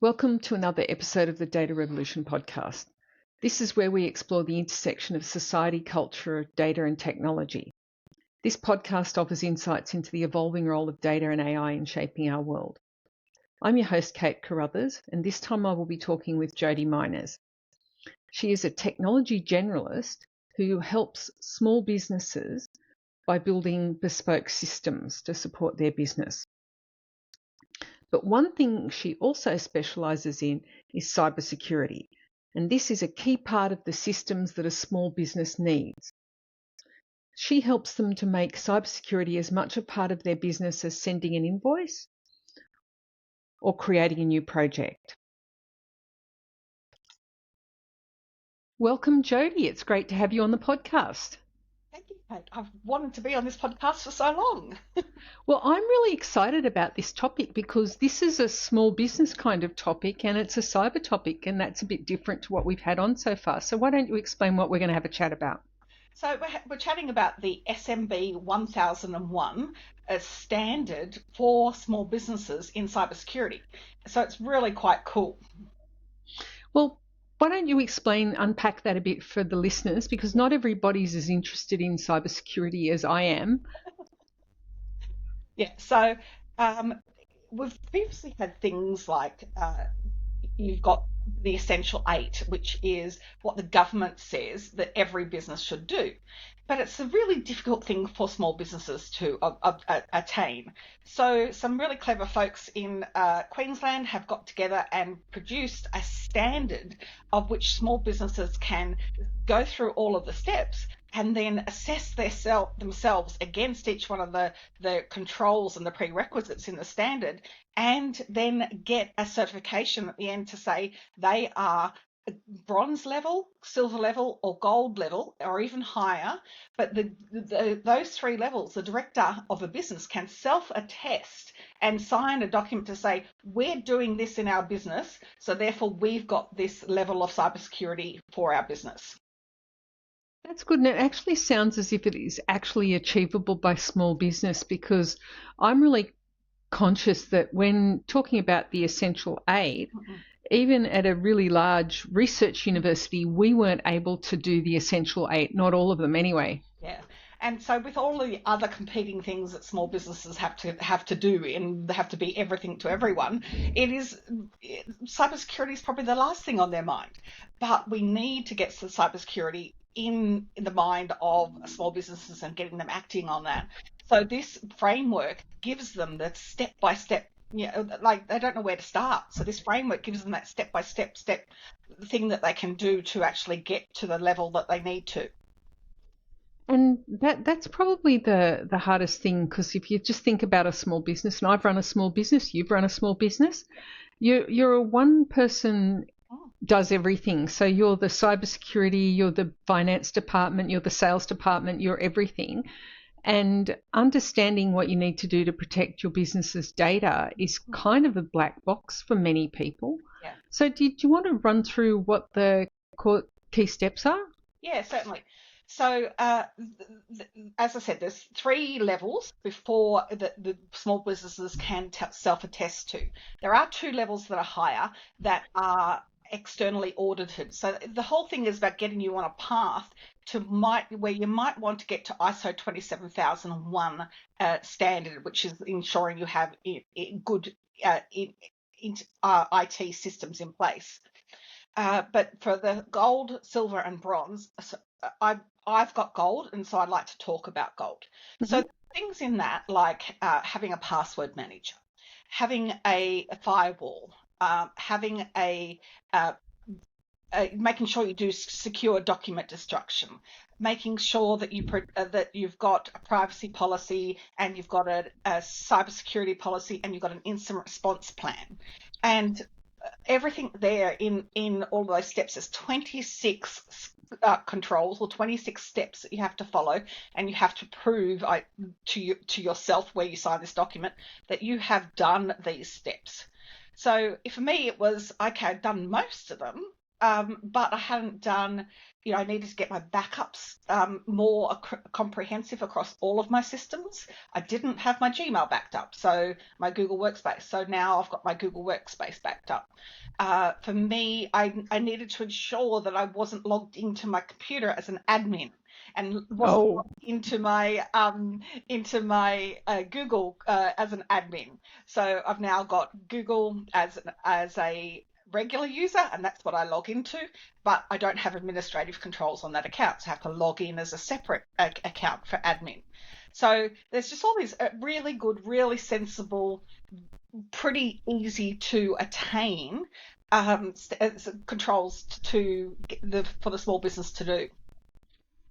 Welcome to another episode of the Data Revolution podcast. This is where we explore the intersection of society, culture, data and technology. This podcast offers insights into the evolving role of data and AI in shaping our world. I'm your host, Kate Carruthers, and this time I will be talking with Jodie Miners. She is a technology generalist who helps small businesses by building bespoke systems to support their business. But one thing she also specialises in is cybersecurity, and this is a key part of the systems that a small business needs. She helps them to make cybersecurity as much a part of their business as sending an invoice or creating a new project. Welcome, Jodie. It's great to have you on the podcast. Thank you, Kate. I've wanted to be on this podcast for so long. Well, I'm really excited about this topic because this is a small business kind of topic and it's a cyber topic, and that's a bit different to what we've had on so far. So why don't you explain what we're going to have a chat about? So we're chatting about the SMB 1001, a standard for small businesses in cybersecurity. So it's really quite cool. Well, why don't you unpack that a bit for the listeners, because not everybody's as interested in cybersecurity as I am. Yeah, so we've previously had things like you've got the Essential 8, which is what the government says that every business should do. But it's a really difficult thing for small businesses to attain. So some really clever folks in Queensland have got together and produced a standard of which small businesses can go through all of the steps and then assess themselves against each one of the controls and the prerequisites in the standard, and then get a certification at the end to say they are bronze level, silver level, or gold level, or even higher. But those three levels, the director of a business can self-attest and sign a document to say, we're doing this in our business, so therefore we've got this level of cybersecurity for our business. That's good. And it actually sounds as if it is actually achievable by small business, because I'm really conscious that when talking about the Essential 8, even at a really large research university, we weren't able to do the Essential 8, not all of them anyway. Yeah. And so with all the other competing things that small businesses have to do, and they have to be everything to everyone, cybersecurity is probably the last thing on their mind. But we need to get to cybersecurity in the mind of small businesses and getting them acting on that. So this framework gives them the step-by-step, like they don't know where to start. So this framework gives them that step-by-step thing that they can do to actually get to the level that they need to. And that's probably the hardest thing, because if you just think about a small business, and I've run a small business, you've run a small business, you're a one person does everything. So you're the cybersecurity, you're the finance department, you're the sales department, you're everything. And understanding what you need to do to protect your business's data is kind of a black box for many people. Yeah. So do you want to run through what the key steps are? Yeah, certainly. So, as I said, there's three levels before the small businesses can self-attest to. There are two levels that are higher that are externally audited. So the whole thing is about getting you on a path to where you might want to get to ISO 27001 standard, which is ensuring you have good IT systems in place. But for the gold, silver, and bronze, I've got gold, and so I'd like to talk about gold. Mm-hmm. So things in that, like having a password manager, having a firewall, having making sure you do secure document destruction, making sure that you've got a privacy policy, and you've got a cybersecurity policy, and you've got an incident response plan, and everything there in all of those steps is 26 controls or 26 steps that you have to follow, and you have to prove to yourself where you sign this document that you have done these steps. So for me, it was, okay, I've done most of them. but I hadn't done, I needed to get my backups more comprehensive across all of my systems. I didn't have my Gmail backed up, so my Google Workspace. So now I've got my Google Workspace backed up. For me, I needed to ensure that I wasn't logged into my computer as an admin and wasn't logged into my Google as an admin. So I've now got Google as a regular user, and that's what I log into, but I don't have administrative controls on that account, so I have to log in as a separate account for admin. So there's just all these really good, really sensible, pretty easy to attain controls for the small business to do.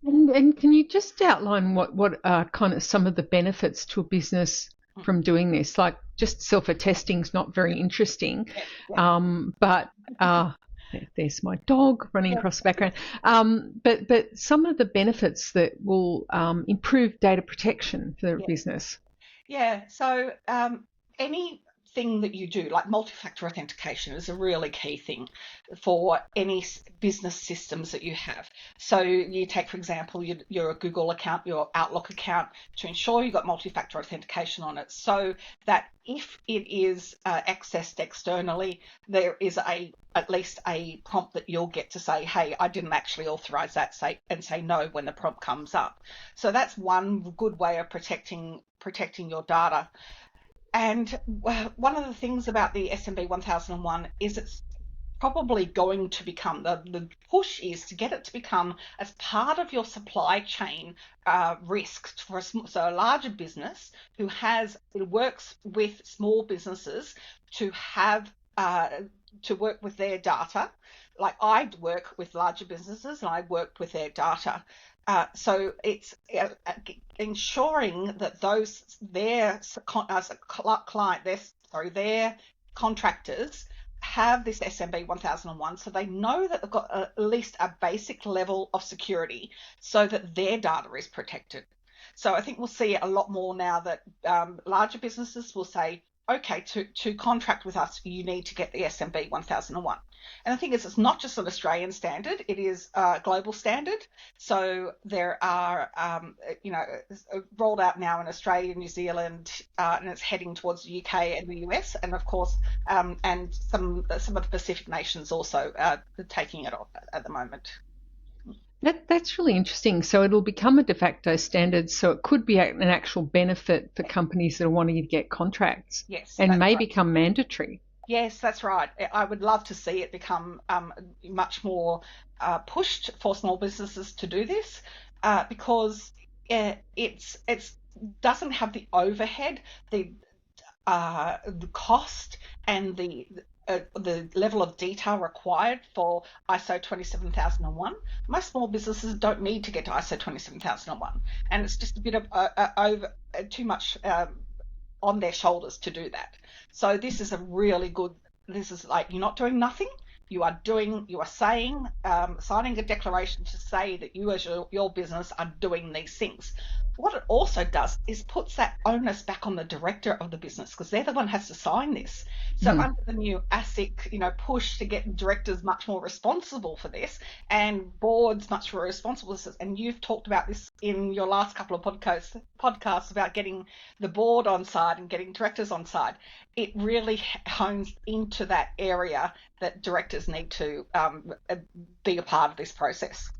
And can you just outline what are kind of some of the benefits to a business from doing this? Like, just self-attesting is not very interesting, but there's my dog running across the background. But some of the benefits that will improve data protection for the business. Yeah. So anything that you do, like multi-factor authentication, is a really key thing for any business systems that you have. So you take, for example, your Google account, your Outlook account, to ensure you've got multi-factor authentication on it, so that if it is accessed externally, there is at least a prompt that you'll get to say, hey, I didn't actually authorize that, and say no when the prompt comes up. So that's one good way of protecting your data. And one of the things about the SMB 1001 is it's probably going to become, the push is to get it to become as part of your supply chain risk for a larger business who works with small businesses to have to work with their data. Like, I work with larger businesses and I worked with their data. So it's ensuring that their contractors have this SMB 1001, so they know that they've got at least a basic level of security so that their data is protected. So I think we'll see a lot more now that larger businesses will say, okay, to contract with us, you need to get the SMB 1001. And the thing is, it's not just an Australian standard, it is a global standard. So there are, rolled out now in Australia, New Zealand, and it's heading towards the UK and the US, and of course, and some of the Pacific nations also taking it on at the moment. That's really interesting. So it'll become a de facto standard. So it could be an actual benefit for companies that are wanting to get contracts. Yes, and may become mandatory. Yes, that's right. I would love to see it become much more pushed for small businesses to do this because it's doesn't have the overhead, the cost, and the level of detail required for ISO 27001. Most small businesses don't need to get to ISO 27001, and it's just a bit of over too much on their shoulders to do that. So this is this is like, you're not doing nothing. You are saying, signing a declaration to say that you as your business are doing these things. What it also does is puts that onus back on the director of the business, because they're the one who has to sign this. So under the new ASIC, push to get directors much more responsible for this and boards much more responsible for this. And you've talked about this in your last couple of podcasts about getting the board on side and getting directors on side. It really hones into that area that directors need to be a part of this process.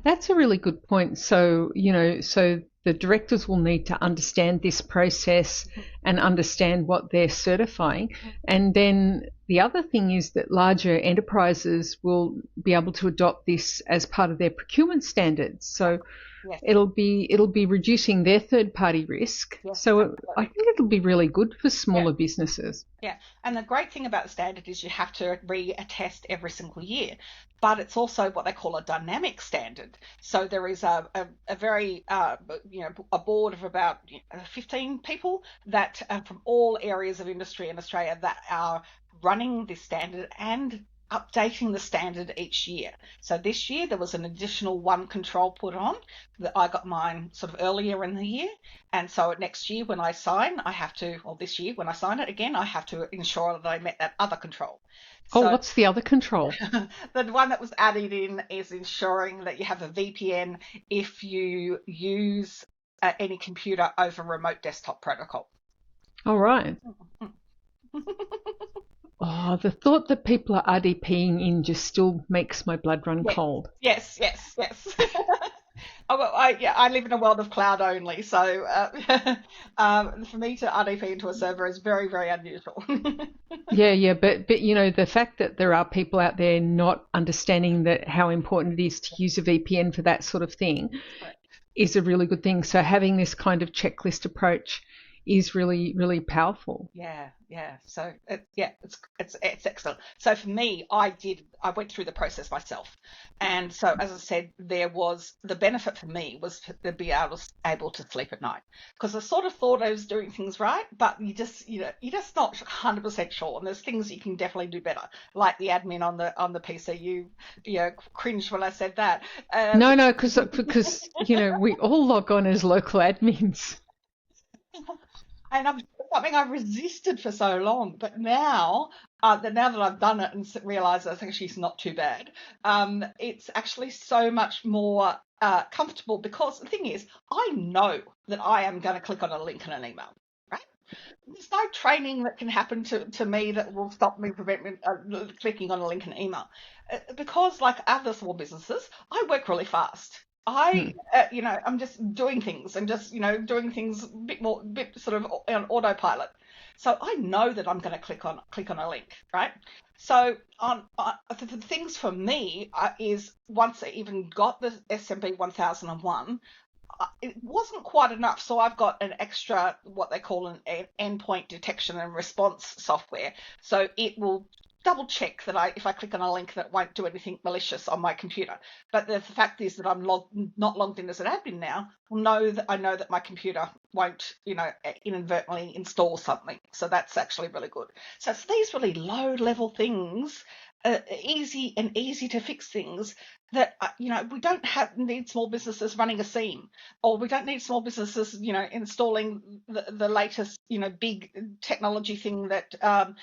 That's a really good point. So, so the directors will need to understand this process and understand what they're certifying. And then the other thing is that larger enterprises will be able to adopt this as part of their procurement standards. So yes, it'll be reducing their third-party risk. Yes, so absolutely. I think it'll be really good for smaller businesses. Yeah, and the great thing about the standard is you have to re-attest every single year, but it's also what they call a dynamic standard. So there is a very a board of about 15 people that from all areas of industry in Australia that are running this standard and updating the standard each year. So this year there was an additional one control put on that I got mine sort of earlier in the year, and so next year when I sign, this year when I sign it again, I have to ensure that I met that other control. Oh, So what's the other control? the one that was added in is ensuring that you have a VPN if you use any computer over remote desktop protocol. All right. Oh, the thought that people are RDPing in just still makes my blood run Yes, cold. yes. Oh, well, I live in a world of cloud only, so for me to RDP into a server is very, very unusual. Yeah, but you know, the fact that there are people out there not understanding that how important it is to use a VPN for that sort of thing is a really good thing. So having this kind of checklist approach is really, really powerful. Yeah. So it's excellent. So for me, I went through the process myself, and so as I said, there was the benefit for me was to be able to sleep at night, because I sort of thought I was doing things right, but you're just not 100% sure, and there's things you can definitely do better, like the admin on the PC. You cringed when I said that. No, because you know we all log on as local admins. And something I've resisted for so long, but now that I've done it and realised I think she's not too bad, it's actually so much more comfortable, because the thing is, I know that I am going to click on a link in an email, right? There's no training that can happen to me that will prevent me clicking on a link in an email, because like other small businesses, I work really fast. I'm just doing things and just, doing things a bit sort of on autopilot. So I know that I'm going to click on a link, right? So the things for me is, once I even got the SMB 1001, it wasn't quite enough. So I've got an extra, what they call an endpoint detection and response software. So it will double check that if I click on a link, that won't do anything malicious on my computer. But the fact is that I'm not logged in as an admin now. I know that my computer won't, inadvertently install something. So that's actually really good. So it's these really low level things, easy to fix things that, we don't need small businesses running a SIEM, or we don't need small businesses, installing the latest, big technology thing that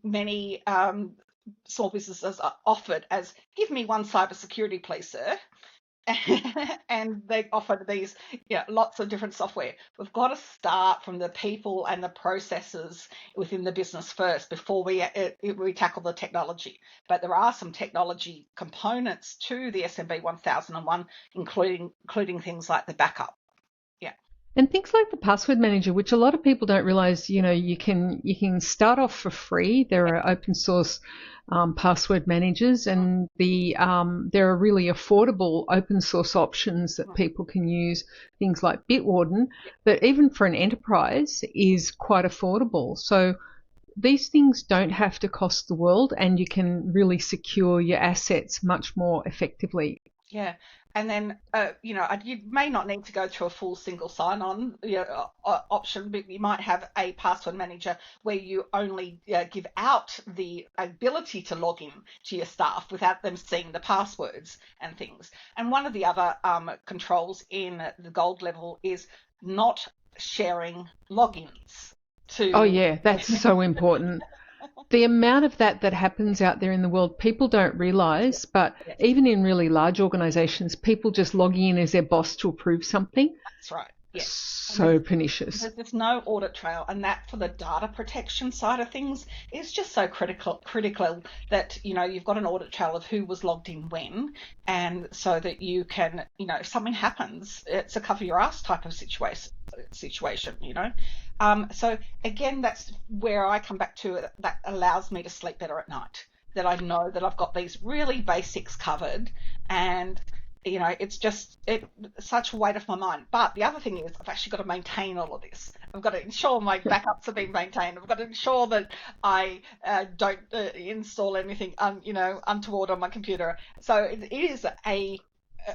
many small businesses are offered as, give me one cybersecurity, please, sir. And they offer these, lots of different software. We've got to start from the people and the processes within the business first before we tackle the technology. But there are some technology components to the SMB 1001, including things like the backup. Yeah. And things like the password manager, which a lot of people don't realize, you can start off for free. There are open source password managers, and there are really affordable open source options that people can use, things like Bitwarden, that even for an enterprise is quite affordable. So these things don't have to cost the world, and you can really secure your assets much more effectively. Yeah. And then, you may not need to go through a full single sign-on option, but you might have a password manager where you only give out the ability to log in to your staff without them seeing the passwords and things. And one of the other controls in the gold level is not sharing logins to. Oh yeah, that's so important. The amount of that happens out there in the world, people don't realize, but even in really large organizations, people just log in as their boss to approve something. That's right. Yes. So pernicious. There's no audit trail, and that, for the data protection side of things, is just so critical that, you've got an audit trail of who was logged in when, and so that you can, if something happens, it's a cover your ass type of situation. So again, that's where I come back to it. That allows me to sleep better at night, that I know that I've got these really basics covered, and it's such a weight off my mind. But the other thing is, I've actually got to maintain all of this. I've got to ensure my backups are being maintained. I've got to ensure that I don't install anything untoward on my computer. So it is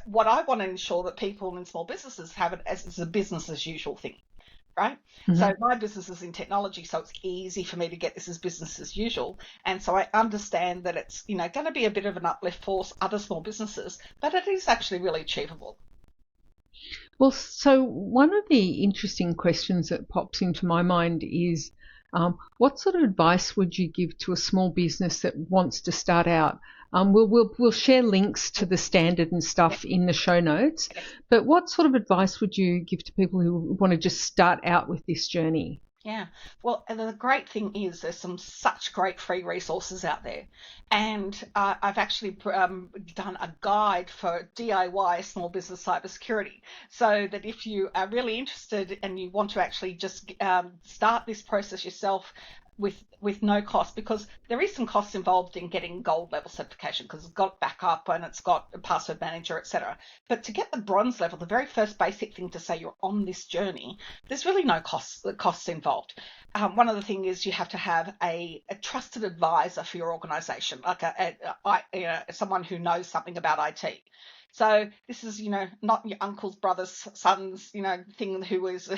what I want to ensure that people in small businesses have it as a business as usual thing. Right? Mm-hmm. So my business is in technology, so it's easy for me to get this as business as usual. And so I understand that it's, going to be a bit of an uplift for other small businesses, but it is actually really achievable. Well, so one of the interesting questions that pops into my mind is, What sort of advice would you give to a small business that wants to start out? We'll share links to the standard and stuff in the show notes, but what sort of advice would you give to people who want to just start out with this journey? Yeah, well, the great thing is there's some such great free resources out there. And I've actually done a guide for DIY small business cybersecurity, so that if you are really interested and you want to actually just start this process yourself with no cost, because there is some costs involved in getting gold level certification, because it's got backup and it's got a password manager, etc. But to get the bronze level, the very first basic thing to say you're on this journey, there's really no costs involved. One of the things is you have to have a trusted advisor for your organization, like someone who knows something about IT. So this is, not your uncle's brother's son's, thing who is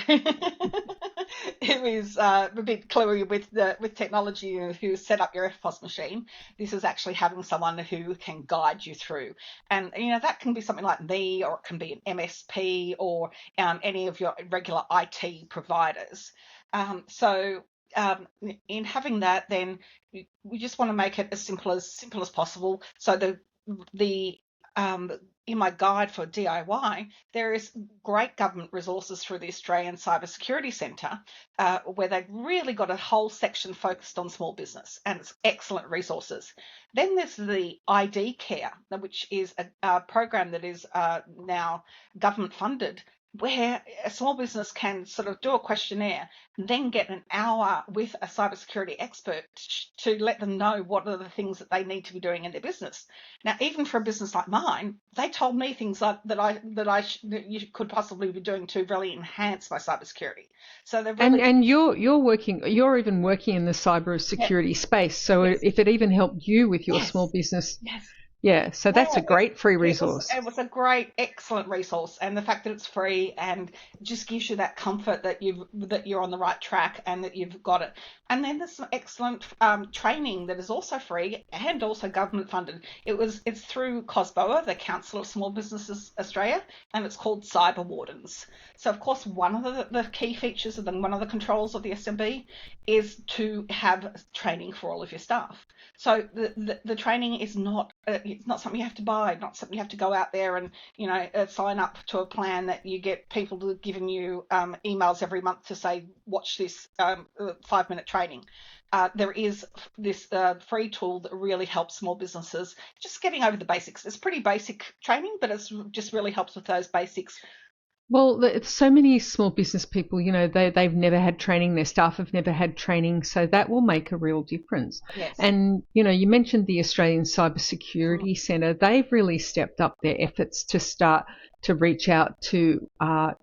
who is a bit cluey with technology, who set up your FPOS machine. This is actually having someone who can guide you through, and that can be something like me, or it can be an MSP, or any of your regular IT providers. In having that, then we just want to make it as simple as possible. So the in my guide for DIY, there is great government resources through the Australian Cybersecurity Centre, where they've really got a whole section focused on small business, and it's excellent resources. Then there's the ID Care, which is a program that is now government funded, where a small business can sort of do a questionnaire and then get an hour with a cybersecurity expert to let them know what are the things that they need to be doing in their business. Now, even for a business like mine, they told me things that you could possibly be doing to really enhance my cybersecurity. So they're really and you're even working in the cybersecurity space. So if it even helped you with your small business. Yeah, so that's a great free resource. It was a great, excellent resource, and the fact that it's free and just gives you that comfort that you're on the right track and that you've got it. And then there's some excellent training that is also free and also government funded. It's through COSBOA, the Council of Small Businesses Australia, and it's called Cyber Wardens. So of course, one of the key features and one of the controls of the SMB is to have training for all of your staff. So the training is not it's not something you have to buy, not something you have to go out there and sign up to a plan that you get people to giving you emails every month to say watch this 5-minute training. There is this free tool that really helps small businesses just getting over the basics. It's pretty basic training, but it's just really helps with those basics. Well, so many small business people, they've never had training, their staff have never had training, so that will make a real difference. Yes. And, you mentioned the Australian Cybersecurity Centre. They've really stepped up their efforts to start to reach out to,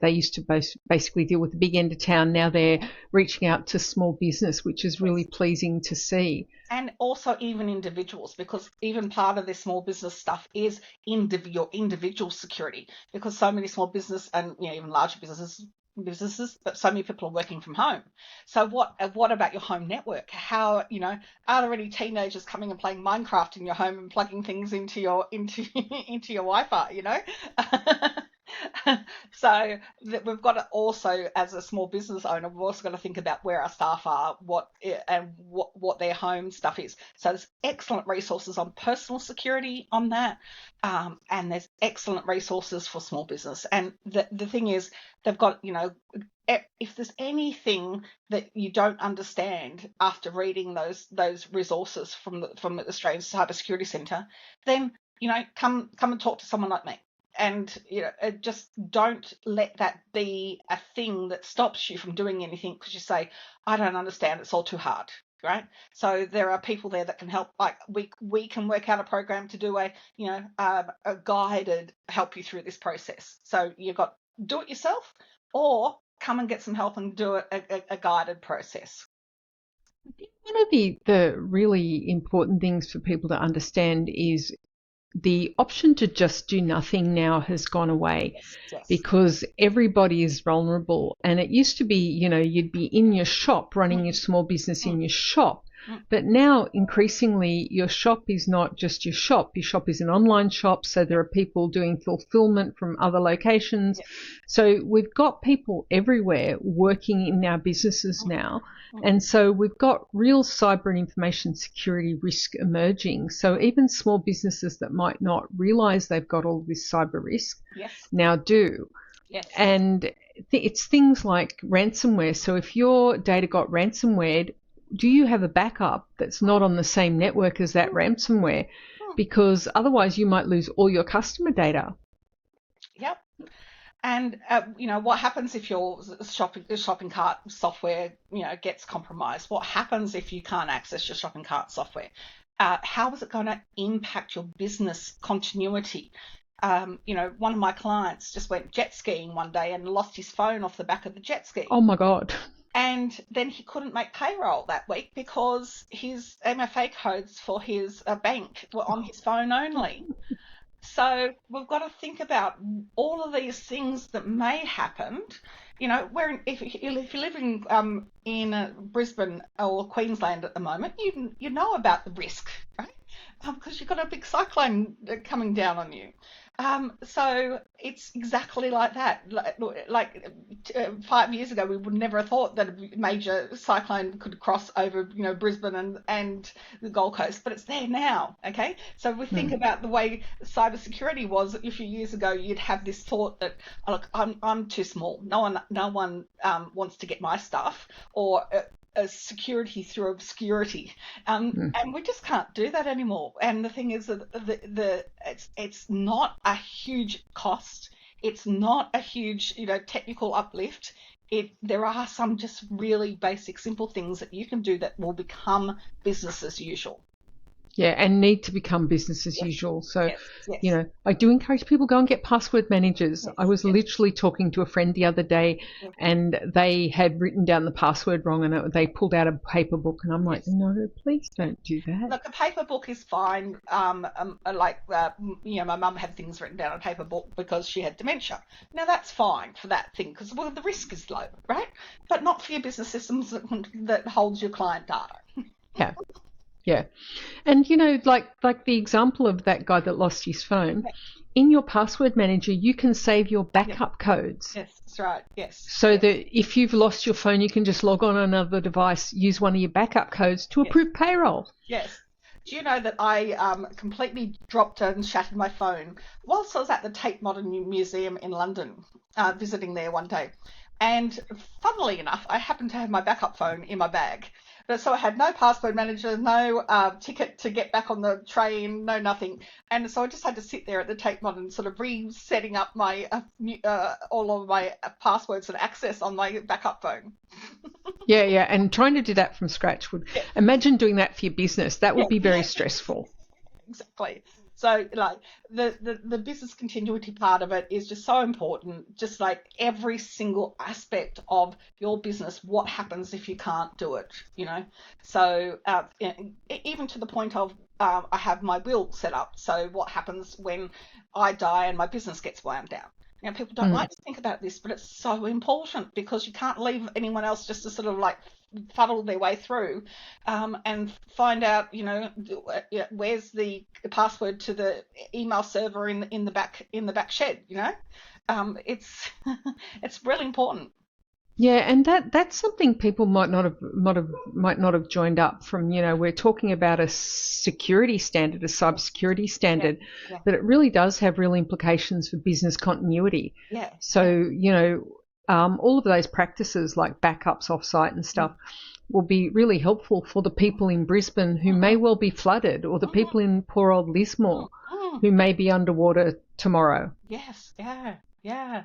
they used to basically deal with the big end of town. Now they're reaching out to small business, which is really pleasing to see. And also even individuals, because even part of this small business stuff is your individual security, because so many small business and even larger businesses, but so many people are working from home. So what about your home network? How are there any teenagers coming and playing Minecraft in your home and plugging things into your Wi-Fi? So we've got to also, as a small business owner, we've also got to think about where our staff are, what their home stuff is. So there's excellent resources on personal security on that, and there's excellent resources for small business. And the thing is, they've got, if there's anything that you don't understand after reading those resources from the Australian Cybersecurity Centre, then come and talk to someone like me. And just don't let that be a thing that stops you from doing anything because you say, I don't understand, it's all too hard, right? So there are people there that can help. Like we can work out a program to do a guided help you through this process. So you've got do it yourself, or come and get some help and do a guided process. I think one of the really important things for people to understand is the option to just do nothing now has gone away. Yes. Because everybody is vulnerable. And it used to be, you'd be in your shop, running your small business in your shop. But now, increasingly, your shop is not just your shop. Your shop is an online shop, so there are people doing fulfillment from other locations. Yes. So we've got people everywhere working in our businesses now. And so we've got real cyber and information security risk emerging. So even small businesses that might not realise they've got all this cyber risk now do. Yes. And it's things like ransomware. So if your data got ransomware, do you have a backup that's not on the same network as that ransomware? Because otherwise you might lose all your customer data. Yep. And, what happens if your shopping cart software, gets compromised? What happens if you can't access your shopping cart software? How is it going to impact your business continuity? One of my clients just went jet skiing one day and lost his phone off the back of the jet ski. Oh, my God. And then he couldn't make payroll that week because his MFA codes for his bank were on his phone only. So we've got to think about all of these things that may happen. If you live in Brisbane or Queensland at the moment, you know about the risk, right? Because you've got a big cyclone coming down on you. So it's exactly like that. Like 5 years ago, we would never have thought that a major cyclone could cross over, Brisbane and the Gold Coast, but it's there now. Okay, so we think about the way cybersecurity was a few years ago. You'd have this thought that, look, I'm too small. No one wants to get my stuff, or a security through obscurity, and we just can't do that anymore. And the thing is that it's not a huge cost. It's not a huge technical uplift. There are some just really basic, simple things that you can do that will become business as usual. Yeah, and need to become business as usual. So, yes. I do encourage people, go and get password managers. I was literally talking to a friend the other day and they had written down the password wrong and they pulled out a paper book and I'm like, no, please don't do that. Look, a paper book is fine. My mum had things written down on a paper book because she had dementia. Now that's fine for that thing because, the risk is low, right? But not for your business systems that holds your client data. Yeah. Yeah. And, like the example of that guy that lost his phone, in your password manager, you can save your backup codes. Yes, that's right. Yes. So that if you've lost your phone, you can just log on another device, use one of your backup codes to approve payroll. Yes. Do you know that I completely dropped and shattered my phone whilst I was at the Tate Modern Museum in London, visiting there one day. And funnily enough, I happened to have my backup phone in my bag. So I had no password manager, no ticket to get back on the train, no nothing. And so I just had to sit there at the Tate Modern sort of resetting up my all of my passwords and access on my backup phone. Yeah, and trying to do that from scratch imagine doing that for your business. That would be very stressful. Exactly. So like the business continuity part of it is just so important, just like every single aspect of your business. What happens if you can't do it, So even to the point of I have my will set up. So what happens when I die and my business gets wound down? People don't like to think about this, but it's so important because you can't leave anyone else just to sort of like fuddle their way through and find out, where's the password to the email server in the back shed. It's it's really important. Yeah, and that's something people might not have joined up from. We're talking about a security standard, a cybersecurity standard, but it really does have real implications for business continuity. Yeah. So all of those practices like backups offsite and stuff will be really helpful for the people in Brisbane who may well be flooded, or the people in poor old Lismore who may be underwater tomorrow. Yes. Yeah.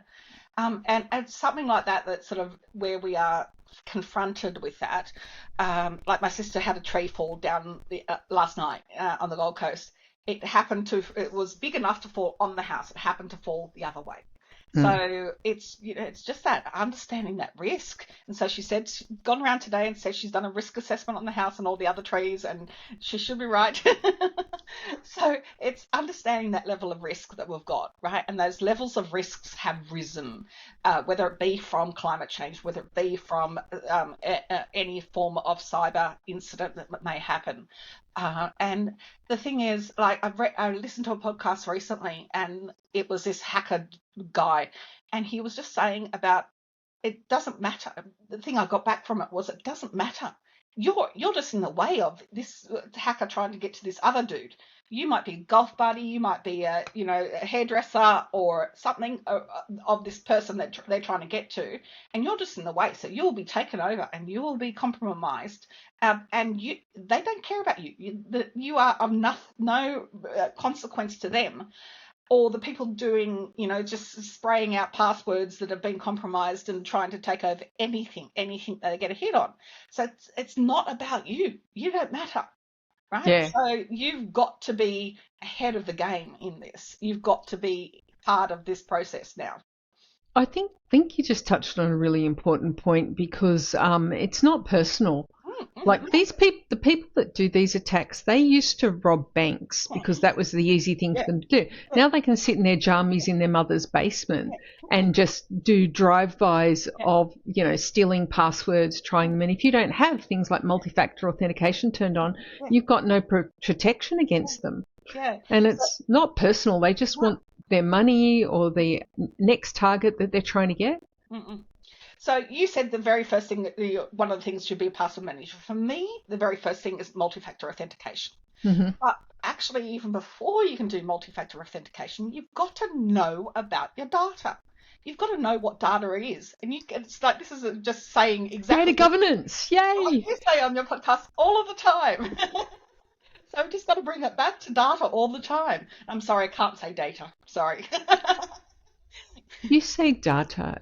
And something like that, that's sort of where we are confronted with that. Like my sister had a tree fall down last night on the Gold Coast. It was big enough to fall on the house. It happened to fall the other way. So it's just that understanding that risk. And so she said she's gone around today and said she's done a risk assessment on the house and all the other trees, and she should be right. So it's understanding that level of risk that we've got, right? And those levels of risks have risen, whether it be from climate change, whether it be from any form of cyber incident that may happen. And the thing is, like, I listened to a podcast recently, and it was this hacker guy, and he was just saying about it doesn't matter. The thing I got back from it was it doesn't matter. You're just in the way of this hacker trying to get to this other dude. You might be a golf buddy, you might be a hairdresser or something of this person that they're trying to get to, and you're just in the way. So you'll be taken over and you will be compromised, and they don't care about you. You are of no consequence to them. Or the people doing, just spraying out passwords that have been compromised and trying to take over anything they get a hit on. So it's not about you. You don't matter, right? Yeah. So you've got to be ahead of the game in this. You've got to be part of this process now. I think you just touched on a really important point, because it's not personal. Like these people, the people that do these attacks, they used to rob banks because that was the easy thing for them to do. Now they can sit in their jammies in their mother's basement and just do drive-bys of, stealing passwords, trying them. And if you don't have things like multi-factor authentication turned on, you've got no protection against them. Yeah. And it's not personal. They just want their money or the next target that they're trying to get. So you said the very first thing, one of the things should be a password manager. For me, the very first thing is multi-factor authentication. But actually, even before you can do multi-factor authentication, you've got to know about your data. You've got to know what data is. And it's like, this is just saying exactly. Data governance, yay! What you say on your podcast all of the time. So we've just got to bring it back to data all the time. I'm sorry, I can't say data. Sorry. You say data.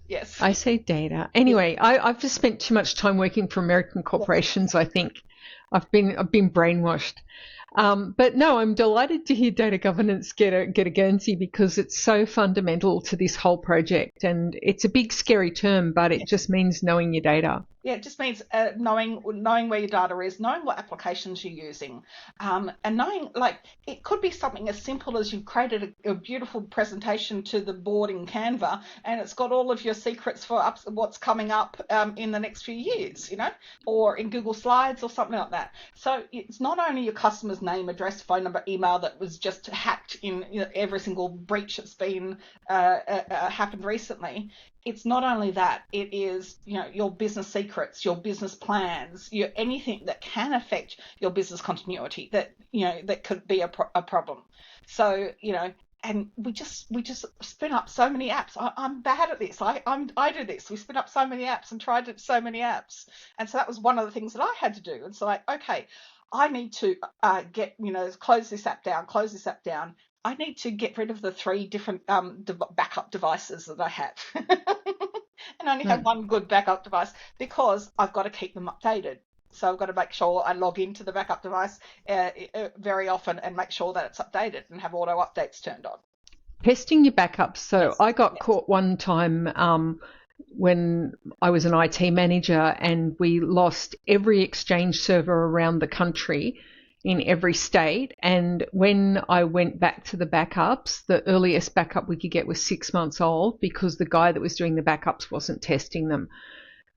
Yes. I say data. Anyway, I've just spent too much time working for American corporations, I think. I've been brainwashed. But no, I'm delighted to hear data governance get a Guernsey, because it's so fundamental to this whole project, and it's a big scary term, but it just means knowing your data. Yeah, it just means knowing where your data is, knowing what applications you're using, and knowing, like, it could be something as simple as you've created a beautiful presentation to the board in Canva, and it's got all of your secrets for what's coming up in the next few years, or in Google Slides or something like that. So it's not only your customer's name, address, phone number, email that was just hacked in every single breach that's been happened recently. It's not only that, it is, your business secrets, your business plans, anything that can affect your business continuity that could be a problem. So, and we just spin up so many apps. I'm bad at this. I do this. We spin up so many apps and tried so many apps. And so that was one of the things that I had to do. And so okay, I need to close this app down. I need to get rid of the 3 different backup devices that I have and only have one good backup device, because I've got to keep them updated. So I've got to make sure I log into the backup device very often and make sure that it's updated and have auto updates turned on. Testing your backups. So I got caught one time when I was an IT manager, and we lost every Exchange server around the country in every state. And when I went back to the backups, the earliest backup we could get was 6 months old, because the guy that was doing the backups wasn't testing them.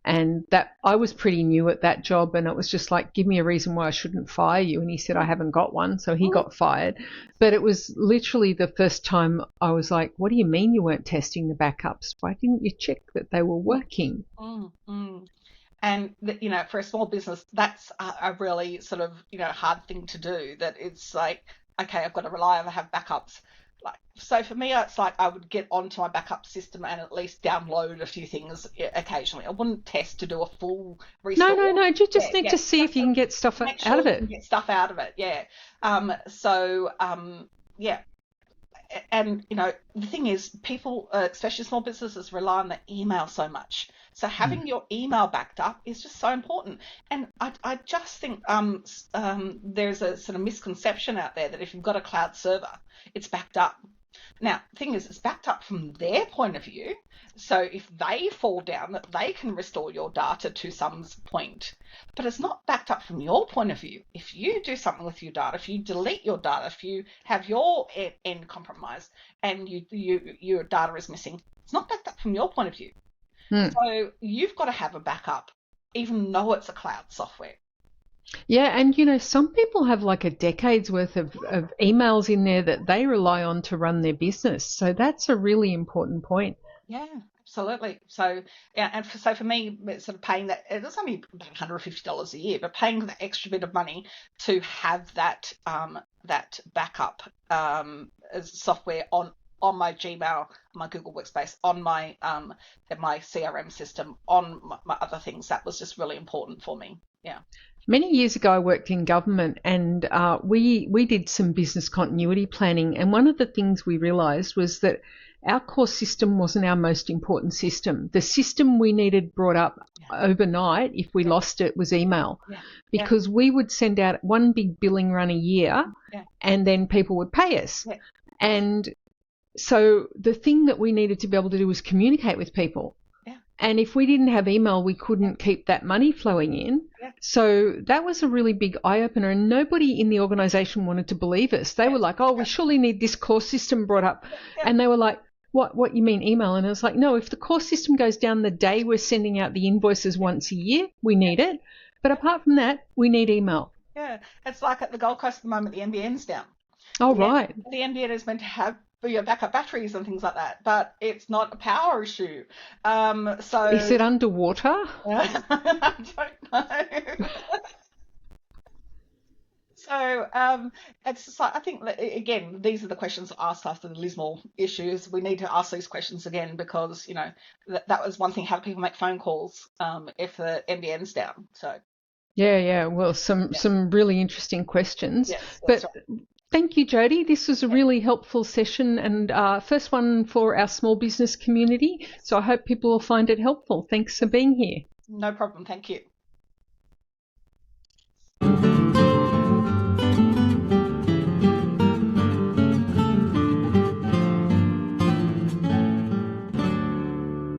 And that I was pretty new at that job, and it was just like, give me a reason why I shouldn't fire you. And he said, I haven't got one. So he got fired. But it was literally the first time I was like, what do you mean you weren't testing the backups? Why didn't you check that they were working? And, for a small business, that's a really sort of, hard thing to do. That it's like, okay, I've got to reliably have backups. So for me, it's like I would get onto my backup system and at least download a few things occasionally. I wouldn't test to do a full restore. No. You just need to see if you can get stuff out of it. Get stuff out of it, yeah. And, the thing is, people, especially small businesses, rely on the email so much. So having your email backed up is just so important. And I just think there's a sort of misconception out there that if you've got a cloud server, it's backed up. Now, the thing is, it's backed up from their point of view. So if they fall down, that they can restore your data to some point. But it's not backed up from your point of view. If you do something with your data, if you delete your data, if you have your end compromised and your data is missing, it's not backed up from your point of view. So you've got to have a backup, even though it's a cloud software. Yeah, and some people have like a decade's worth of emails in there that they rely on to run their business. So that's a really important point. Yeah, absolutely. So, yeah, and for me, it's sort of paying that, it's only about $150 a year, but paying the extra bit of money to have that that backup as software on my Gmail, my Google Workspace, on my my CRM system, on my other things, that was just really important for me. Yeah. Many years ago, I worked in government, and we did some business continuity planning. And one of the things we realised was that our core system wasn't our most important system. The system we needed brought up overnight, if we lost it, was email. Because we would send out one big billing run a year, and then people would pay us. And so the thing that we needed to be able to do was communicate with people. And if we didn't have email, we couldn't keep that money flowing in. So that was a really big eye-opener, and nobody in the organisation wanted to believe us. They were like, oh, we surely need this core system brought up. And they were like, what you mean email? And I was like, no, if the core system goes down the day we're sending out the invoices once a year, we need it. But apart from that, we need email. Yeah, it's like at the Gold Coast at the moment, the NBN's down. Oh, right. The NBN is meant to have your backup batteries and things like that, but it's not a power issue. So is it underwater? I don't know. So it's just like, I think, again, these are the questions asked after the Lismore issues. We need to ask these questions again because, that was one thing, how do people make phone calls if the NBN's down? So yeah. Well, some really interesting questions. Yes, but right. Thank you, Jodie. This was a really helpful session, and first one for our small business community. So I hope people will find it helpful. Thanks for being here. No problem. Thank you.